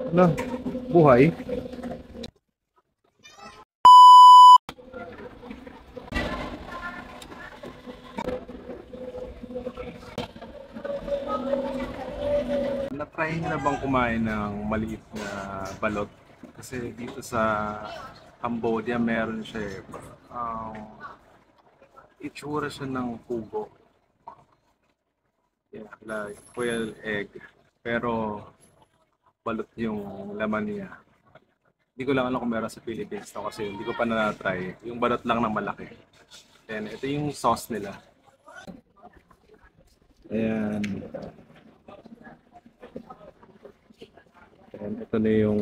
Ano? Buhay? Na-try niyo na bang kumain ng maliit na balot? Kasi dito sa Cambodia meron siya eh. Itsura siya ng pugo. Yeah, like quail egg. Pero balot yung laman niya. Hindi ko lang alam kung meron sa Philippines to kasi hindi ko pa na-try. Yung balot lang ng malaki. Then ito yung sauce nila. Ayan. And ito na yung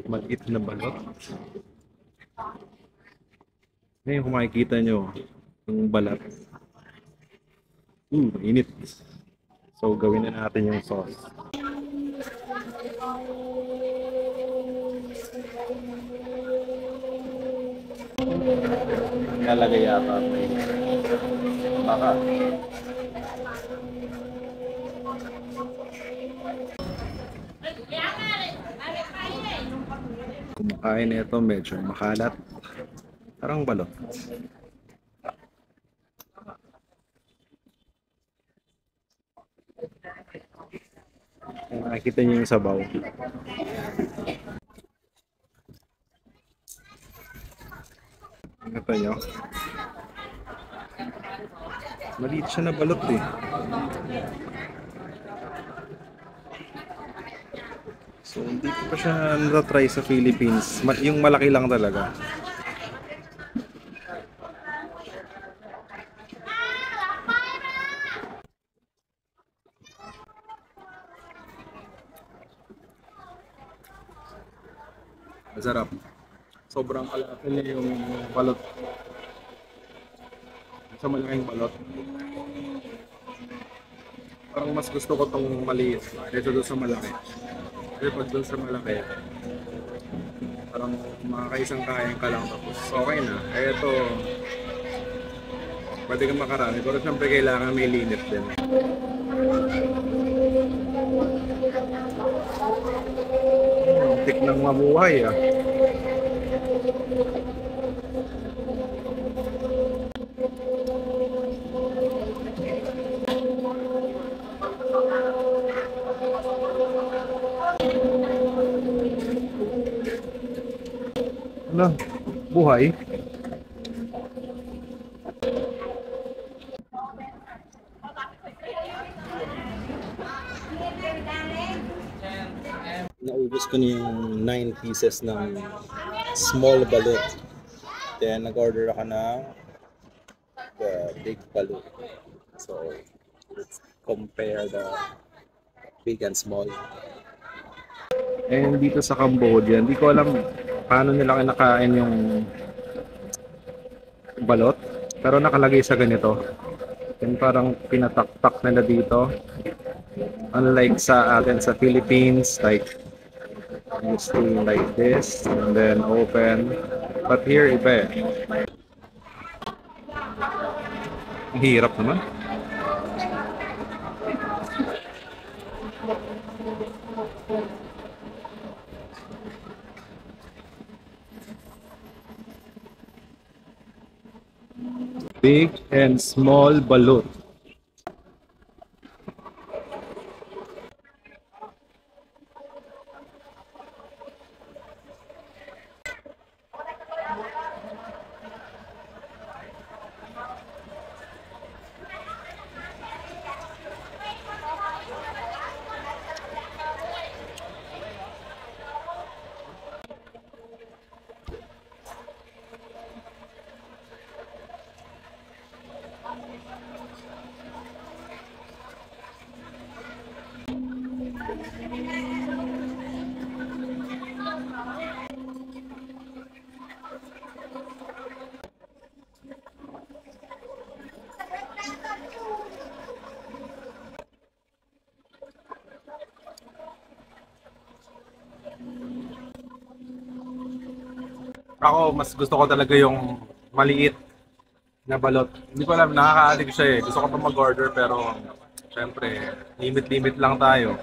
maliit na balot. Ngayon kung makikita nyo, yung balat. Init. So gawin na natin yung sauce. Nalagay yata may baka. Kumakain na ito, medyo makalat. Parang balot. Nakikita niyo yung sabaw. Ito nyo. Maliit siya na balot eh. So hindi ko pa siya na-try sa Philippines. Yung malaki lang talaga. Masarap. Sobrang kalaki niya yung balot. Sa malaking balot. Parang mas gusto ko tong maliit kaysa doon sa malaki. Kasi pag doon sa malaki, parang makakaisang kain ka lang tapos okay na. Kaya ito, pwede kang makarami. Pero syempre kailangan may limit din. Tik ng mabuhay ah. Ano? Buhay? Naubos ko na yung 9 pieces ng small balut. Then nag-order ako ng the big balut. So let's compare the big and small. And dito sa Cambodia, hindi ko alam paano nila kinakain yung balot. Pero nakalagay sa ganito. Yung parang pinataktak nila dito. Unlike sa atin sa Philippines, like used to like this and then open. But here, iba eh. Ang hirap naman. Big and small balut. Ako, mas gusto ko talaga yung maliit na balot. Hindi ko alam, nakaka-addict siya eh. Gusto ko pa mag-order pero syempre, limit-limit lang tayo.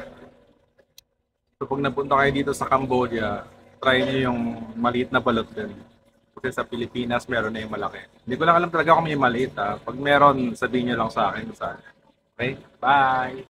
So pag napunta kayo dito sa Cambodia, try niyo yung maliit na balot din. Kasi sa Pilipinas, meron na yung malaki. Hindi ko lang alam talaga kung may maliit ha. Pag meron, sabihin niyo lang sa akin. Okay? Bye!